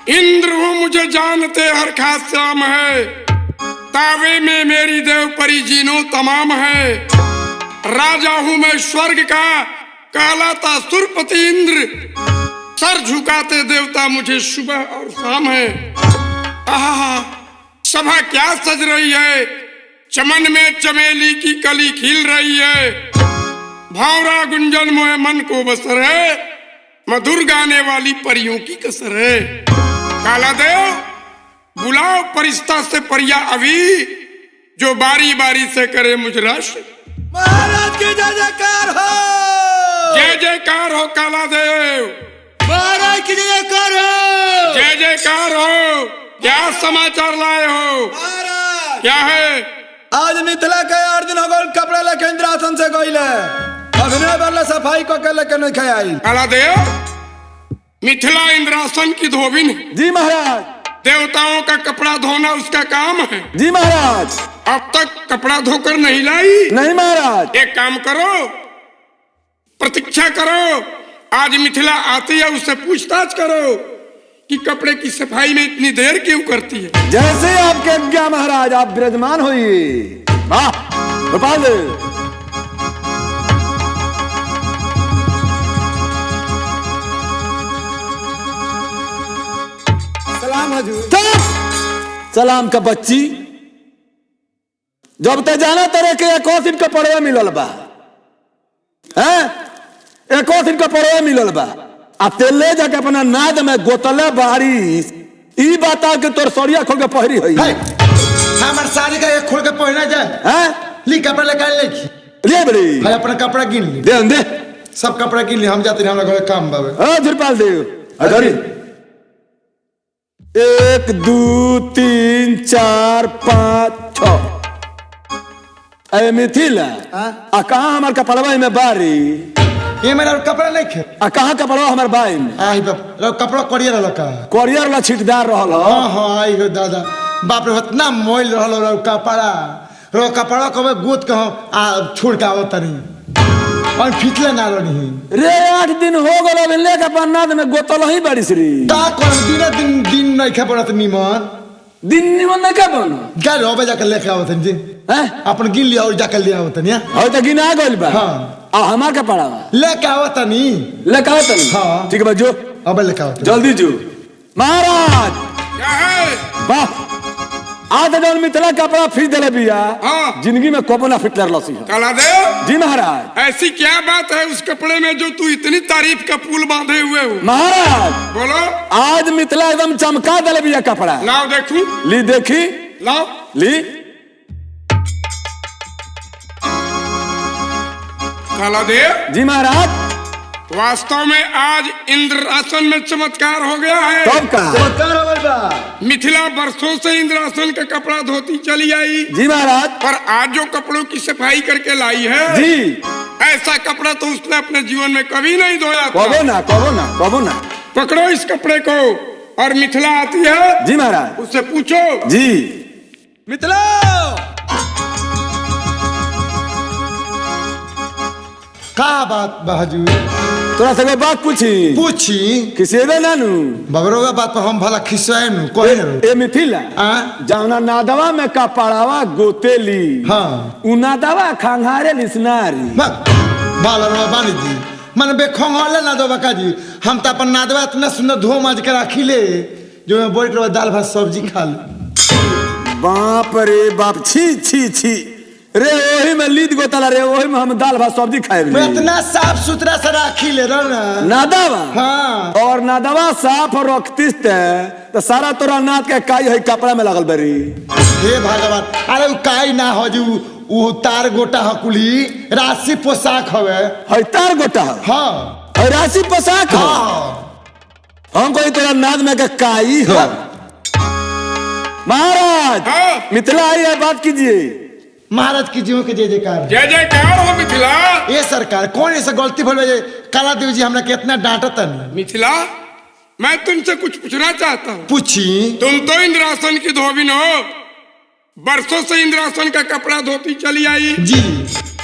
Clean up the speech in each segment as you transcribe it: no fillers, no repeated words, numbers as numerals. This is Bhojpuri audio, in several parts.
इंद्र हूँ मुझे जानते हर खास श्याम है, तावे में मेरी देव परी जीनो तमाम है। राजा हूँ मैं स्वर्ग का, कहलाता सुरपति इंद्र, सर झुकाते देवता मुझे सुबह और शाम है। आहा, सभा क्या सज रही है, चमन में चमेली की कली खिल रही है। भावरा गुंजन मोह मन को बसर है, मधुर गाने वाली परियों की कसर है। काला देव बुलाओ परिस्ता से परिया अभी, जो बारी बारी से करे मुझ रश। महाराज की जय जयकार हो। जय जयकार हो काला देव, महाराज की जय जयकार हो। जय जयकार हो। क्या समाचार लाए हो? महाराज क्या है? आज मिथिला के 8 दिन हो गए, कपड़े लेके इंद्रासन से गईले, अभिनय वाला सफाई को के लेके नहीं खाई। काला देव मिथिला इंद्रासन की धोबिन है। जी महाराज। देवताओं का कपड़ा धोना उसका काम है। जी महाराज। अब तक कपड़ा धोकर नहीं लाई? नहीं महाराज। एक काम करो, प्रतीक्षा करो, आज मिथिला आती है उससे पूछताछ करो कि कपड़े की सफाई में इतनी देर क्यों करती है। जैसे आपके आज्ञा महाराज, आप विराजमान होइए। वाह गोपाल देव। सलाम हजूर। सलाम का बच्ची, जब तक जाना तरह के एक दिन का पड़वा मिलल बा, एक दिन का पड़वा मिलल बा, आ तेले जाके अपना नाद में गोतले बारिश ई बता के तोर सरिया खोल के पहरी है। हमार साड़ी का एक खोल के पहना जाए, ली कपड़ा लेकर ले बड़ी भाई, अपना कपड़ा गिन ली, दे सब कपड़ा गिन ली, हम जाते हैं, हमारा घर काम बाबे। धुरपाल देव अधरी 1 2 3 4 5 6 अरे मिथिला, आ कहाँ हमार कपड़वा में बारी? ये मेरा कपड़ा नहीं खे। आ कहाँ कपड़वा हमार बाई में? आई बाप, कपड़ा करियर रहल का, कोरियर वाला छिटदार रहल। हां हां, आई हो दादा, बाप रे इतना मोइल रहल रो कपड़ा, रो कपड़ा कबे गोद के आ छोड़ के आवत नहीं और फिटले ना रही रे। 8 दिन हो गल, अब ले के पन्नाद में गोतल ही बारिश री। का कर दिन नहीं खे पड़त निमन, दिन निमन नहीं के बनो क्या रोबे जाके लेके आवत जी, हैं अपन गिन लिया और जाके ले आवत नहीं। हो तो गिना गइल बा। हां, आ हमार के पड़ावा लेके आवत नहीं, लेके आओ तनी। हाँ। ठीक है जो, अब लेके आवत जल्दी जो। महाराज क्या है? वाह, आज जन मिथिला कपड़ा फिर दिले बिया। हाँ। जिंदगी में कबो ना फिटलर लसी है। काला देव जी महाराज। ऐसी क्या बात है उस कपड़े में जो तू इतनी तारीफ का पुल बांधे हुए हो? महाराज बोलो। आज मिथिला एकदम चमका दिले बिया कपड़ा। लाओ देखूं। ली देखी, लाओ। ली। काला देव जी महाराज। वास्तव में आज इंद्रासन में चमत्कार हो गया है। तब का मिथिला वर्षों से इंद्रासन का कपड़ा धोती चली आई। जी महाराज। पर आज जो कपड़ों की सफाई करके लाई है, जी ऐसा कपड़ा तो उसने अपने जीवन में कभी नहीं धोया था। कबो ना कबो ना कबो ना। पकड़ो इस कपड़े को, और मिथिला आती है, जी महाराज। उससे पूछो। जी मिथिला, का बात बहाजूर? तोरा से बात पूछी? पूछी किसी दे नानू बबरोगा बात पर हम भला खिसवाए नु कोई ए मिथिला, जाना नादवा में कपड़ावा गोतेली। हाँ, उ नादवा खंघारे लिसनारी। बालरवा बानी जी, मन बेखंगले ना दो बका जी, हम तो अपन नादवा इतना सुंदर धो माज के रखी ले, जो मैं बैठ रहा दाल भात सब्जी खा ले। बाप रे बाप, छी छी छी रे, वही में लीद गोतला रे, वही में हम दाल भात सब्जी खाए। मैं इतना साफ सुथरा से रखी ले रहा नादवा। हाँ, और नादवा साफ रखतीस तो सारा तोरा नाद के काई है कपड़ा में लगल बरी। हे भगवान, अरे काई ना हो जी, वो तार गोटा हकुली राशि पोशाक हवे है, तार गोटा है। हाँ, है राशि पोशाक है। हाँ, हम कोई तेरा नाद में के काई हो। महाराज हाँ। मिथिला आई है, बात कीजिए। महाराज की जीव के जय जयकार। जय जयकार हो मिथिला। ये सरकार कौन ऐसा गलती भूल गए? काला देव जी हमने कितना डांटा था। मिथिला, मैं तुमसे कुछ पूछना चाहता हूँ। पूछी। तुम तो इंद्रासन की धोबिन हो, बरसों से इंद्रासन का कपड़ा धोती चली आई जी।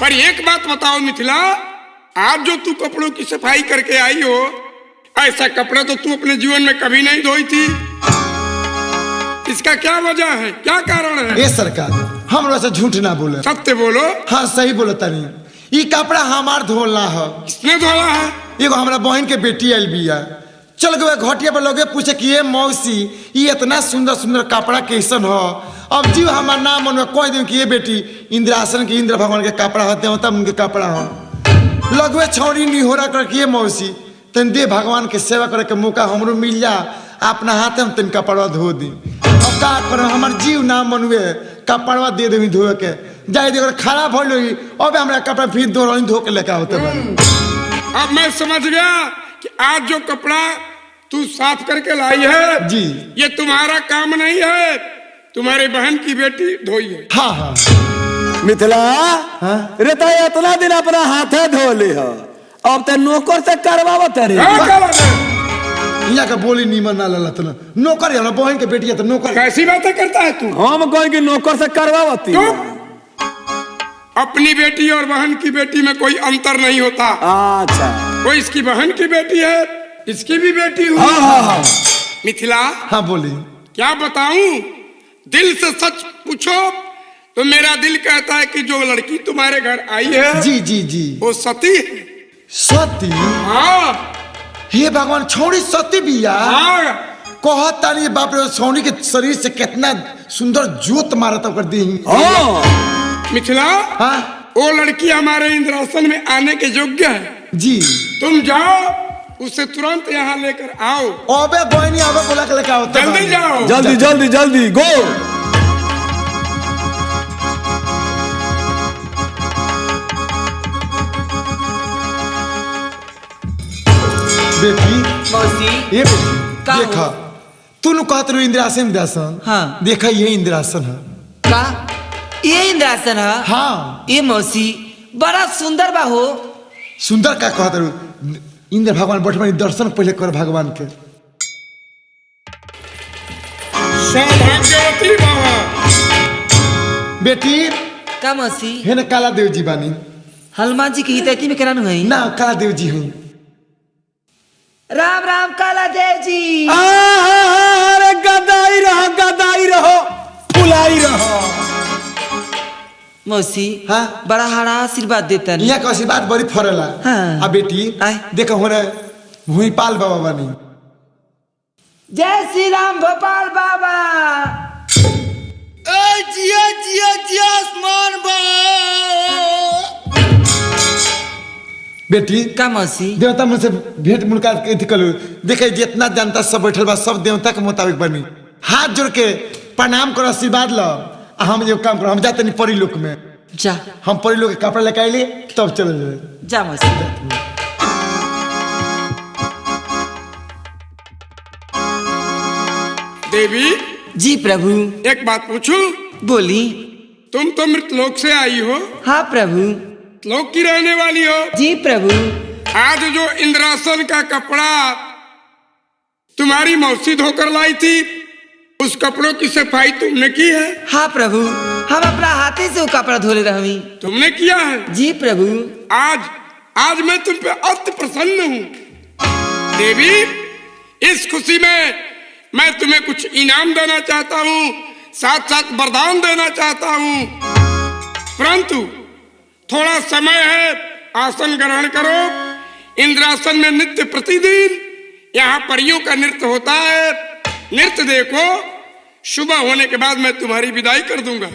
पर एक बात बताओ मिथिला, आज जो तू कपड़ों की सफाई करके आई हो, ऐसा कपड़ा तो तू अपने जीवन में कभी नहीं धोई थी। इसका क्या वजह है, क्या कारण है? ए सरकार, हमरा से झूठ ना बोले, सत्य बोलो। हाँ सही बोलो तनी। ई कपड़ा हमार धोला है। किसने धोया है? एगो हमरा बहन के बेटी आयल बिया, चल गए घटिया पर लोगे पूछे कि ये मौसी ये इतना सुंदर सुंदर कपड़ा कैसन हो। अब जीव हमार नाम मन में कह दिन कि ये बेटी इंद्रासन के इंद्र भगवान के कपड़ा होते हो, तब उनके कपड़ा हो। लगवे छौड़ी निहोरा कर कि ये मौसी तन दे भगवान के सेवा करे के मौका हमरो मिल जा, अपना हाथ में तन कपड़ा धो दी। अब का करो, हमार जीव नाम मनवे कपड़ा दे दे धोए के जाए दे, खराब हो ली अब हमरा कपड़ा फिर धो के लेकर होते बने। अब मैं समझ गया कि आज जो कपड़ा तू साफ करके लाई है जी, ये तुम्हारा काम नहीं है, तुम्हारी बहन की बेटी धोई है। हाँ हाँ मिथिला, हाँ? रे तो इतना दिन अपना हाथे धो ली हो, अब तो नौकर से करवावत रे। यहाँ का बोली नीमन ना ललत ना, नौकर है हमरा बहन के बेटी है तो नौकर। कैसी बातें करता है तू? हम कहें कि नौकर से करवावती। अपनी बेटी और बहन की बेटी में कोई अंतर नहीं होता। अच्छा, वो इसकी बहन की बेटी है, इसकी भी बेटी हुई। हाँ हाँ हाँ। मिथिला, हाँ बोली। क्या बताऊं, दिल से सच पूछो तो मेरा दिल कहता है कि जो लड़की तुम्हारे घर आई है जी जी जी वो सती है। सती? हाँ हे भगवान, छौड़ी सती बिया? हाँ। कहता नहीं बाप रे, छौड़ी के शरीर से कितना सुंदर जोत मारता कर दी। मिथिला, हाँ वो लड़की हमारे इंद्रासन में आने के योग्य है। जी, तुम जाओ उसे तुरंत यहाँ लेकर आओ। अबे बहनी अबे बोला के लेकर आओ, जल्दी जाओ। जल्दी जल्दी जल्दी गो। बेटी मौसी, ये बेटी का देखा, हो? तू कहत रहो इंद्रासन इंद्रासन, हाँ। देखा ये इंद्रासन है। का ये इंद्रासन है? हाँ ये मौसी बड़ा सुंदर बा हो। सुंदर का कहत रहो, इंद्र भगवान बैठे दर्शन पहले कर भगवान के। सौभाग्यवती बाबा। बेटी का मौसी, है ना काला देव जी बानी? हनुमान जी की हितैती में करानु है ना, काला देव जी हैं। राम राम काला देव जी। अरे गदाई रहो, फुलाई रहो। मौसी, हाँ? बड़ा हरा आशीर्वाद देता यहाँ का आशीर्वाद बड़ी फरेला। हाँ। आ बेटी आय। देखो हो रहे भूपाल बाबा बानी। जय श्री राम भोपाल बाबा। जिया जिया जिया आसमान बेटी का मौसी, देवता मुझसे भेंट मुलाकात के करो। देखे जितना जनता सब बैठल बा सब देवता के मुताबिक बनी। हाथ जोड़ के प्रणाम करो, आशीर्वाद लो। हम जो काम करो, हम जाते नहीं परी लोक में। जा हम परी लोग के कपड़ा लेके आइले तब चले जाए। जा मौसी। देवी जी प्रभु। एक बात पूछूं? बोली। तुम तो मृतलोक से आई हो, हाँ प्रभु। लोक की रहने वाली हो। जी प्रभु। आज जो इंद्रासन का कपड़ा तुम्हारी मौसी धोकर लाई थी, उस कपड़ों की सफाई तुमने की है? हाँ प्रभु, हम अपना हाथे से वो कपड़ा धोले रही। तुमने किया है? जी प्रभु। आज मैं तुम पे अति प्रसन्न हूँ देवी। इस खुशी में मैं तुम्हें कुछ इनाम देना चाहता हूँ, साथ साथ वरदान देना चाहता हूँ, परंतु थोड़ा समय है, आसन ग्रहण करो। इंद्रासन में नित्य प्रतिदिन यहाँ परियों का नृत्य होता है। नृत्य देखो, सुबह होने के बाद मैं तुम्हारी विदाई कर दूंगा।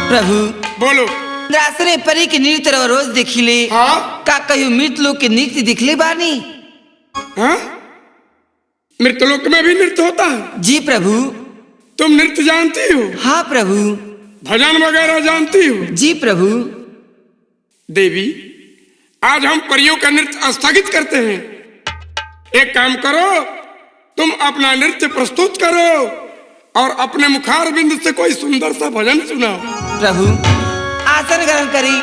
प्रभु बोलो। इंद्रासन में परी के नृत्य रोज देखिले। हाँ? का कहियो मृत लोग के नृत्य दिखले बानी? हाँ? मृतलोक में भी नृत्य होता है? जी प्रभु। तुम नृत्य जानती हो? हाँ प्रभु। भजन वगैरह जानती हो? जी प्रभु। देवी, आज हम परियों का नृत्य स्थगित करते हैं। एक काम करो, तुम अपना नृत्य प्रस्तुत करो और अपने मुखार बिंद से कोई सुंदर सा भजन सुनाओ। प्रभु आसन ग्रहण करी,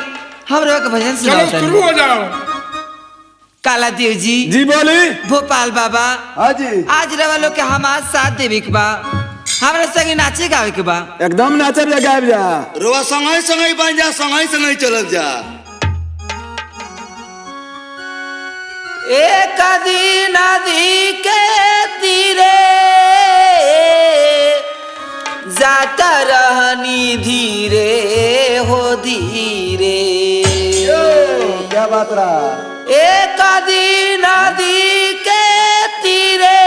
हम रोक भजन चलो सुनाओ। शुरू हो जाओ। काला देव जी। जी बोली। भोपाल बाबा, हाँ जी। आज रवा लोग के हमार साथ देवे के बा, हमरा संगे नाचे गावे के बा। एकदम नाचब जा, गायब जा। रोआ संगई संगई बन जा, संगई संगई चलल जा। एक नदी के तीरे जाता रहनी धीरे हो धीरे। क्या बात रहा? एक नदी के तीरे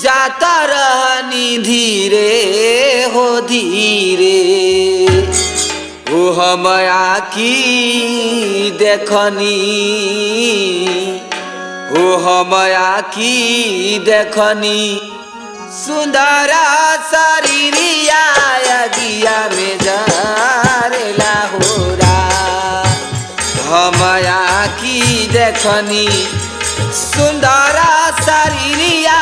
जाता रहनी धीरे हो धीरे। ओ हम आखी देखनी, ओ हम आखी देखनी सुंदर शरीरिया अगिया में जरेला होरा। हम आखी देखनी सुंदर शरीरिया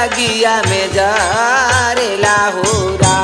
अगिया में जरेला होरा।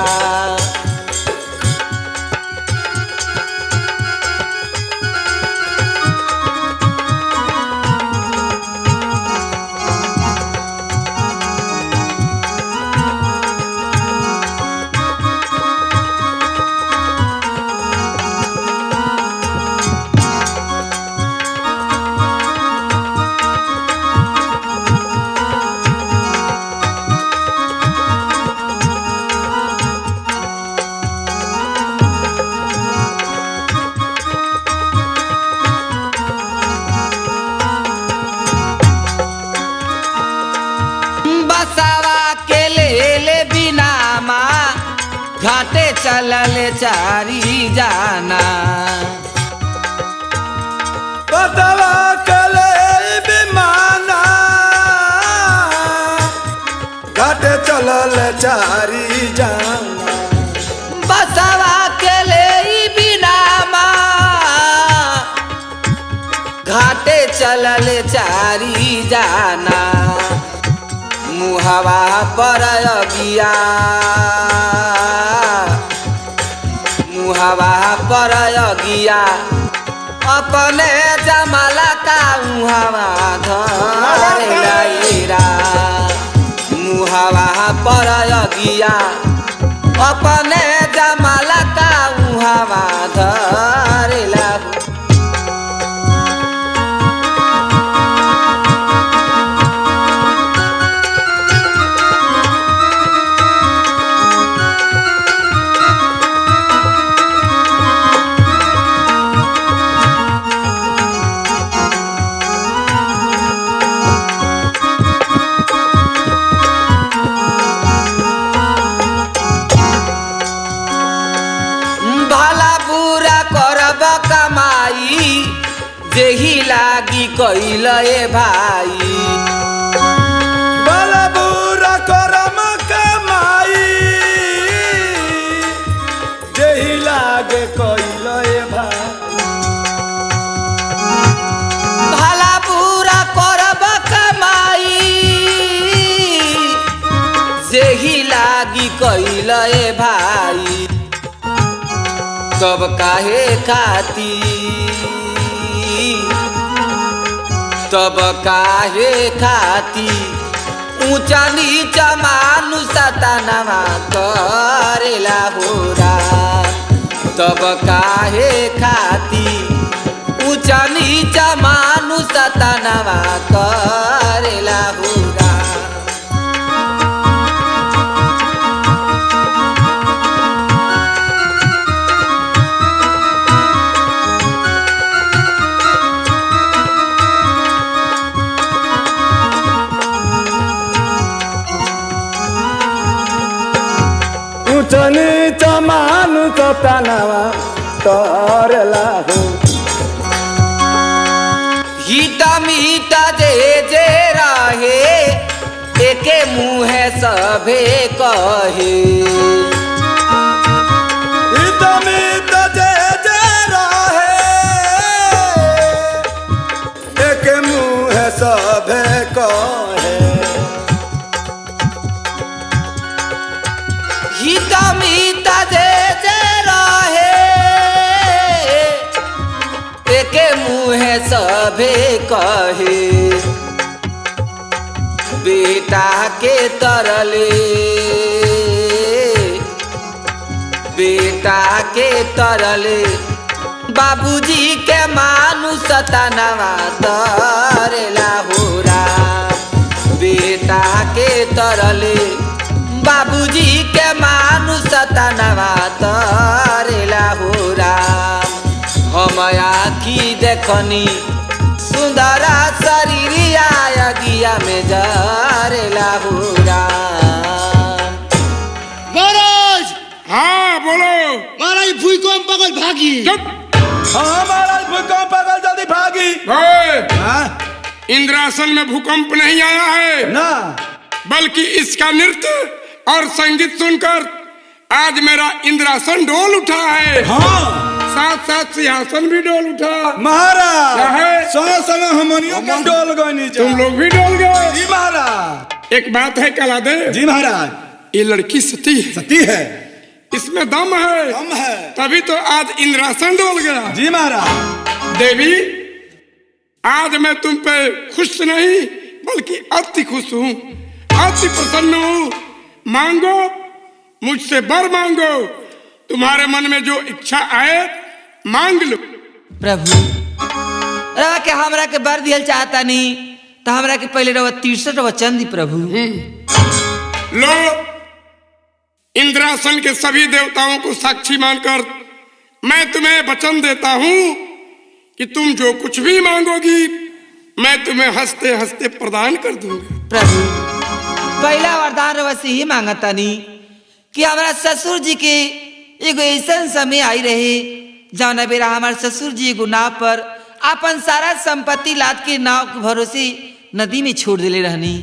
घाटे चलल चारी जाना, बसवा कले विमाना घाटे चलल चारी जाना। बसवा के ले बिनामा घाटे चलल चारी जाना। मुहवा पर अगिया, मुहवा पर अगिया अपने जमाला का मुहवा धरेला। मुहवा पर अगिया अपने जमाला का मुहवा धरेला। जेही लागी कइल ए भाई, भला बुरा करम कमाई जेही लागे कइल ए भाई। भला बुरा करब कमाई जेही लागी कइल ए भाई। तब काहे खाती, तब काहे खाती ऊंचा नीचा मानुष तनवा करेला होरा। तब काहे खाती ऊंचा नीचा मानुष तनवा करेला होरा। नीच मानुष तनवा करेला हो। हिता मीता जे जे रहे एके मुँहे सभे कहे। हिता मीता जे जे रहे एके मुँहे सभे कहे। हिता मीता जे जे रहे एके मुँहे सभे कहे। बेटा के तरले, बेटा के तरले बाबूजी के मानुष तनवा तरेला होरा। बेटा के तरले बाबूजी के मानु सतनवा तरेला हो राम हम आखी देखनी सुंदरा शरीरिया अगिया में जरेला हो राम। महाराज हाँ बोलो। महाराज भूकंप पगल भागी। चुप। हाँ महाराज भूकंप पागल जल्दी भागी। ओए, हाँ? इंद्रासन में भूकंप नहीं आया है ना बल्कि इसका नृत्य और संगीत सुनकर आज मेरा इंद्रासन डोल उठा है। हाँ साथ साथ सिंहासन भी डोल उठा। क्या महाराज है? संग संग हमनियों के डोल गए नीचे। तुम लोग भी डोल गए। जी महाराज। एक बात है कला दे, जी महाराज। ये लड़की सती है, सती है, इसमें दम है, हम है, तभी तो आज इंद्रासन डोल गया। जी महाराज। देवी आज मैं तुम पे खुश नहीं बल्कि अति खुश हूँ, अति प्रसन्न हूँ। मांगो मुझसे वर मांगो, तुम्हारे मन में जो इच्छा आए मांग लो। प्रभु रवा के हमरा के बर दियल चाहता नहीं तो हमरा के पहले रवा 63 वचन दी प्रभु। लो इंद्रासन के सभी देवताओं को साक्षी मानकर मैं तुम्हें वचन देता हूँ कि तुम जो कुछ भी मांगोगी मैं तुम्हें हंसते हंसते प्रदान कर दूंगा। प्रभु पहला वरदान रवा से ही मांगता नहीं कि हमारा ससुर जी के एगो ऐसा समय आई रहे जौना बेरा हमारे ससुर जी एगो नाव पर अपन सारा संपत्ति लाद के नाव के भरोसे नदी में छोड़ दिले रहनी,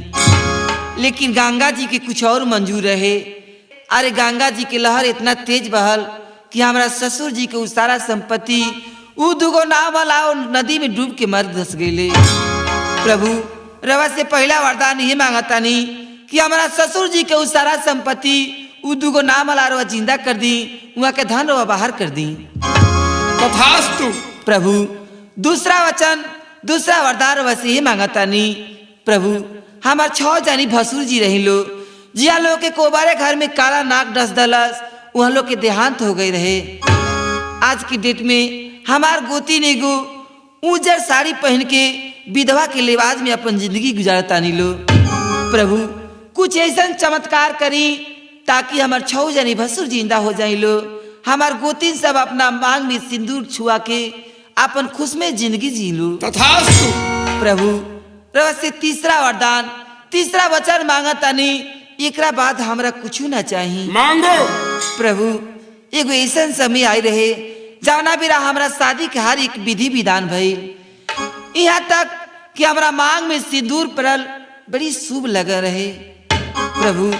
लेकिन गंगा जी के कुछ और मंजूर रहे। अरे गंगा जी के लहर इतना तेज बहल कि हमारा ससुर जी के उस सारा संपत्ति उ दुगो नाव वाला नदी में डूब के मर धस गए। प्रभु रवा से पहला वरदान ये मांगता नहीं कि हमारा ससुर जी के उस सारा संपत्ति उ दुगो नाव वाला रवा जिंदा कर दी, वहाँ के धन रवा बाहर कर दी। तथास्तु। प्रभु दूसरा वचन दूसरा वरदान रवा से ये मांगता नहीं प्रभु हमार 6 जानी भसुर जी रही लो जिया लोग के कोबारे घर में काला नाक डस दलस, वहाँ लोग के देहांत हो गए रहे। आज की डेट में हमार गोती ने गो उजर साड़ी पहन के विधवा के लिबास में अपन जिंदगी गुजारता नहीं लो। प्रभु कुछ ऐसा चमत्कार करी ताकि हमार 6 जनी भसुर जिंदा हो जाए लो। हमार गोती सब अपना मांग में सिंदूर छुआ के अपन खुश में जिंदगी जी लो। तथास्तु। प्रभु रवा से तीसरा वरदान तीसरा वचन मांगता नहीं, एकरा बाद हमरा कुछ ना चाहिए। मांगो। प्रभु एगो ऐसा समय आई रहे जौना बेरा हमरा शादी के हर एक विधि विधान भइल, यहाँ तक कि हमरा मांग में सिंदूर पड़ल बड़ी शुभ लगा रहे। प्रभु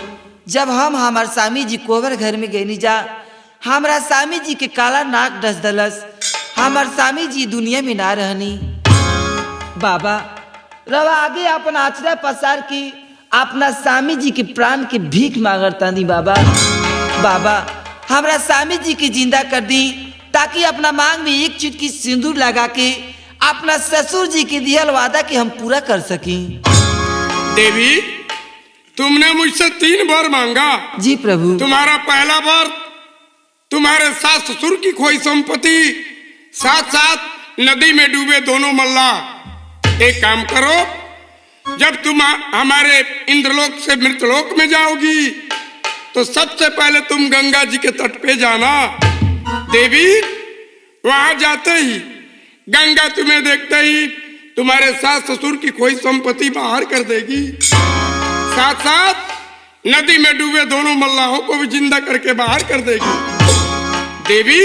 जब हम हमार स्वामी जी कोबर घर में गए जा, हमरा स्वामी जी के काला नाक डस दलस, हमार स्वामी जी दुनिया में ना रहनी। बाबा रवा आगे अपन आचरा पसार की अपना स्वामी जी के प्राण के भीख मांगता दी। बाबा बाबा हमरा स्वामी जी की जिंदा कर दी ताकि अपना मांग में एक चुटकी सिंदूर लगा के अपना ससुर जी के दियल वादा के हम पूरा कर सकी। देवी तुमने मुझसे 3 बार मांगा। जी प्रभु। तुम्हारा पहला बार तुम्हारे सास ससुर की खोई संपत्ति, साथ साथ नदी में डूबे दोनों मल्ला। एक काम करो, जब तुम हमारे इंद्रलोक से मृतलोक में जाओगी तो सबसे पहले तुम गंगा जी के तट पे जाना। देवी वहां जाते ही गंगा तुम्हें देखते ही तुम्हारे सास ससुर की कोई संपत्ति बाहर कर देगी, साथ साथ नदी में डूबे दोनों मल्लाहों को भी जिंदा करके बाहर कर देगी। देवी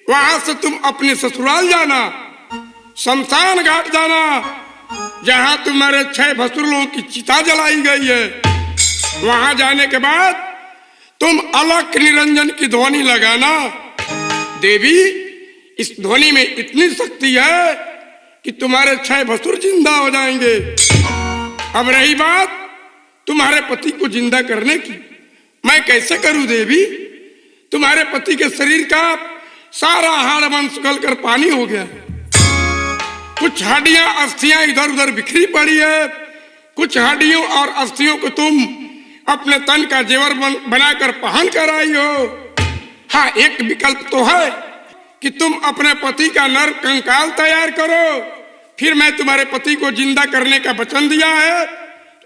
वहां से तुम अपने ससुराल जाना, शमशान घाट जाना जहां तुम्हारे 6 भसुरों की चिता जलाई गई है। वहां जाने के बाद तुम अलख निरंजन की ध्वनि लगाना। देवी इस ध्वनि में इतनी शक्ति है कि तुम्हारे 6 भसुर जिंदा हो जाएंगे। अब रही बात तुम्हारे पति को जिंदा करने की, मैं कैसे करूं देवी? तुम्हारे पति के शरीर का सारा हाड़ मांस गलकर पानी हो गया, कुछ हड्डियां अस्थियां इधर उधर बिखरी पड़ी है, कुछ हड्डियों और अस्थियों को तुम अपने तन का जेवर बनाकर पहन कर आई हो। हाँ एक विकल्प तो है कि तुम अपने पति का नर कंकाल तैयार करो, फिर मैं तुम्हारे पति को जिंदा करने का वचन दिया है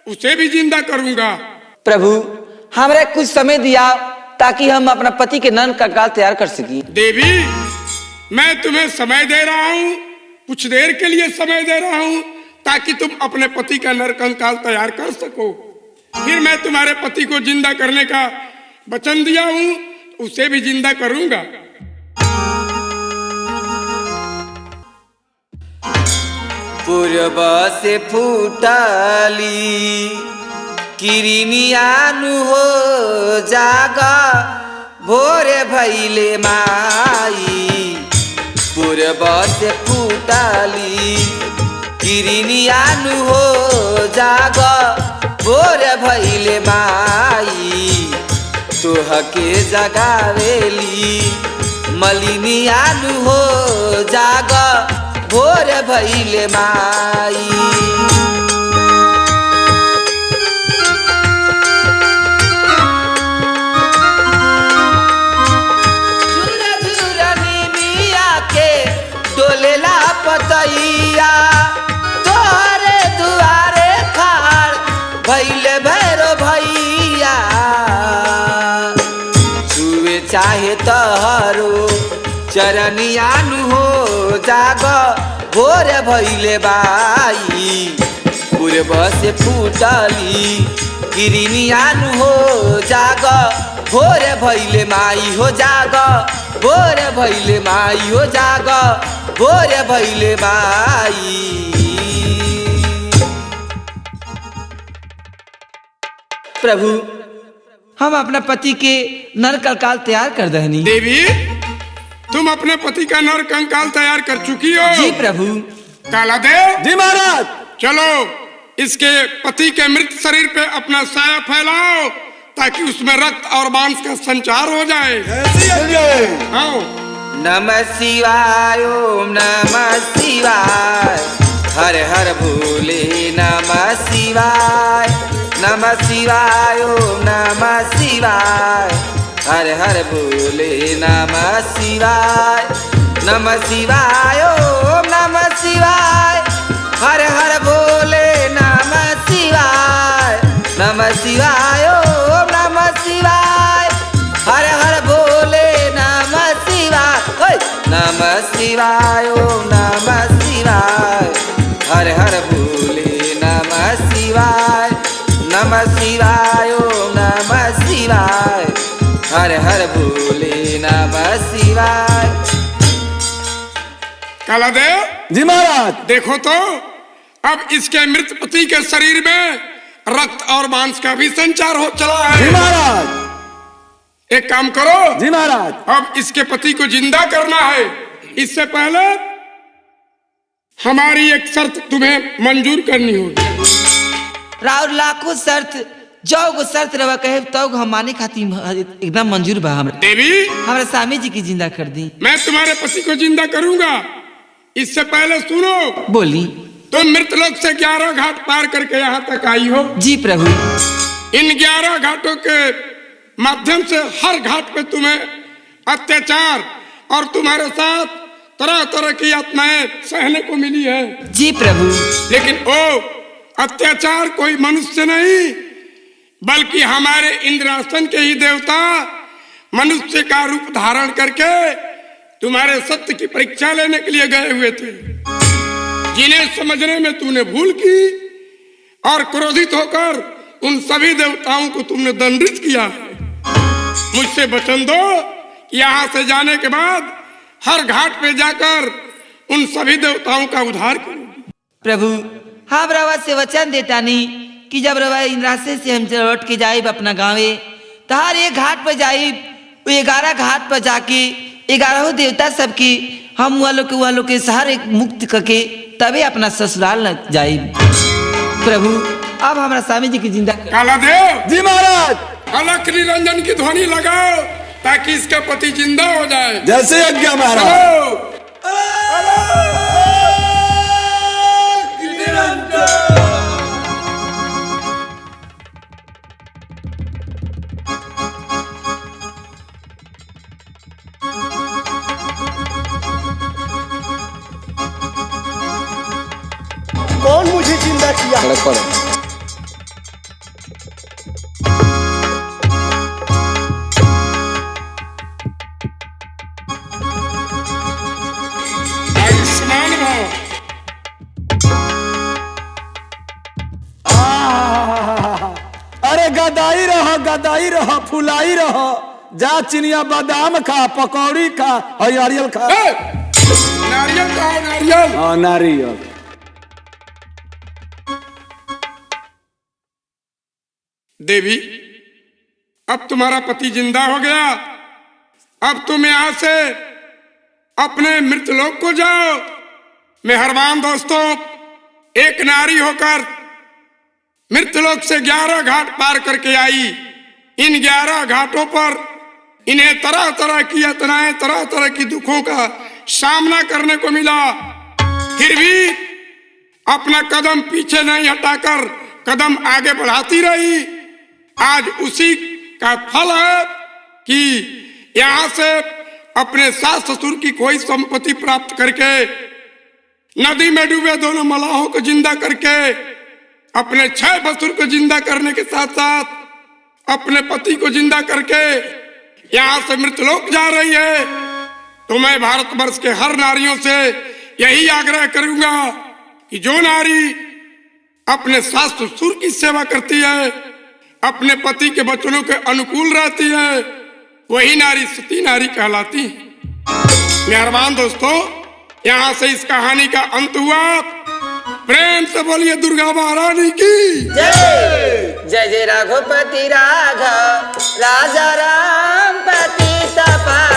उसे भी जिंदा करूंगा। प्रभु हमारे कुछ समय दिया ताकि हम अपना पति के नन का काल तैयार कर सकी। देवी, मैं तुम्हें समय दे रहा हूँ, कुछ देर के लिए समय दे रहा हूँ ताकि तुम अपने पति का नर कंकाल तैयार कर सको। फिर मैं तुम्हारे पति को जिंदा करने का वचन दिया हूँ, उसे भी जिंदा करूंगा। पूर्व से फूटली किरनियानु हो जागा भोरे भैले माई। पूर्व से फूटली किरनियानु हो जागा भोरे भैले माई। तोहके जगावेली मलिनियानु हो जागा भोर भैले माई। झुरा झुरा निमिया के डोलेला पतैया तोहरे दुआरे खाड़ भैले भैरो भैया। छुए चाहे तहरो चरनियानु हो जाग भोर भैले बाई। पूर्व से फूटली किरनियानु हो जाग भोर भैले माई हो जाग भोर भैले माई हो जाग भोर भैले माई। प्रभु, हम अपना पति के नर कंकाल तैयार कर दहनी। देवी, तुम अपने पति का नर कंकाल तैयार कर चुकी हो? जी प्रभु। कालादेव। जी महाराज। चलो इसके पति के मृत शरीर पे अपना साया फैलाओ ताकि उसमें रक्त और मांस का संचार हो जाए। आओ। नमः शिवाय ओम नमः शिवाय हर हर भोले नमः शिवाय। नमः शिवाय ओम नमः शिवाय हर हर भोले नमः शिवाय। नमः शिवाय ओम नमः शिवाय हर हर भोले नमः शिवाय। नमः शिवाय ओम नमः शिवाय हर हर भोले नमः शिवाय। नमः शिवाय ओम नमः शिवाय हर हर भोले नमः शिवाय। नमः शिवाय ओम नमः शिवाय हर हर भोले नमः शिवाय। कालादेव। जी महाराज। देखो तो अब इसके मृत पति के शरीर में रक्त और मांस का भी संचार हो चला है। जी महाराज। एक काम करो। जी महाराज। अब इसके पति को जिंदा करना है। इससे पहले हमारी एक शर्त तुम्हें मंजूर करनी होगी। राउर लाखों शर्त जो गो शर्त रवा कहे तो हम माने खातिर एकदम मंजूर बा। हमरा देवी, हमरा स्वामी जी की जिंदा कर दी। मैं तुम्हारे पति को जिंदा करूंगा। इससे पहले सुनो। बोली। तुम मृतलोक से 11 घाट पार करके यहाँ तक आई हो। जी प्रभु। इन 11 घाटों के माध्यम से हर घाट पे तुम्हें अत्याचार और तुम्हारे साथ तरह तरह की यातनाएं सहने को मिली है। जी प्रभु। लेकिन ओ अत्याचार कोई मनुष्य नहीं बल्कि हमारे इंद्रासन के ही देवता मनुष्य का रूप धारण करके तुम्हारे सत्य की परीक्षा लेने के लिए गए हुए थे, जिन्हें समझने में तुमने भूल की और क्रोधित होकर उन सभी देवताओं को तुमने दंडित किया है। मुझसे वचन दो कि यहाँ से जाने के बाद हर घाट पे जाकर उन सभी देवताओं का उद्धार करो। प्रभु, हम रवा से वचन देता नहीं कि जब रवा इंद्रासन से हम लौट के जाइब अपना गाँवे तो हर एक घाट पर जाइब, 11 घाट पर जाके 11 देवता सबकी हम वालों के सहारे मुक्त करके तभी अपना ससुराल न जाइब। प्रभु, अब हमारा स्वामी जी की जिंदा। कालादेव। जी महाराज। अलख निरंजन की ध्वनि लगाओ ताकि इसका पति जिंदा हो जाए। जैसे आज्ञा महाराज। कौन मुझे जिंदा किया? गदाई रह फुलाई रह। जा चिनिया बादाम खा, पकौड़ी खा और नारियल खा। नारियल खाओ, नारियल। हाँ नारियल। देवी, अब तुम्हारा पति जिंदा हो गया। अब तुम यहां से अपने मृतलोक को जाओ। मेहरबान दोस्तों, एक नारी होकर मृतलोक से 11 घाट पार करके आई। इन 11 घाटों पर इन्हें तरह तरह की यातनाएं, तरह तरह की दुखों का सामना करने को मिला। फिर भी अपना कदम पीछे नहीं हटाकर कदम आगे बढ़ाती रही। आज उसी का फल है कि यहां से अपने सास ससुर की कोई संपत्ति प्राप्त करके, नदी में डूबे दोनों मलाहों को जिंदा करके, अपने 6 भसुर को जिंदा करने के साथ साथ अपने पति को जिंदा करके यहां से मृतलोक जा रही है। तो मैं भारतवर्ष के हर नारियों से यही आग्रह करूंगा कि जो नारी अपने सास ससुर की सेवा करती है, अपने पति के वचनों के अनुकूल रहती है, वही नारी सती नारी कहलाती है। मेहरबान दोस्तों, यहाँ से इस कहानी का अंत हुआ। प्रेम से बोलिए दुर्गा महारानी की जय। जय जय रघुपति राघव राजा राम पति तपा।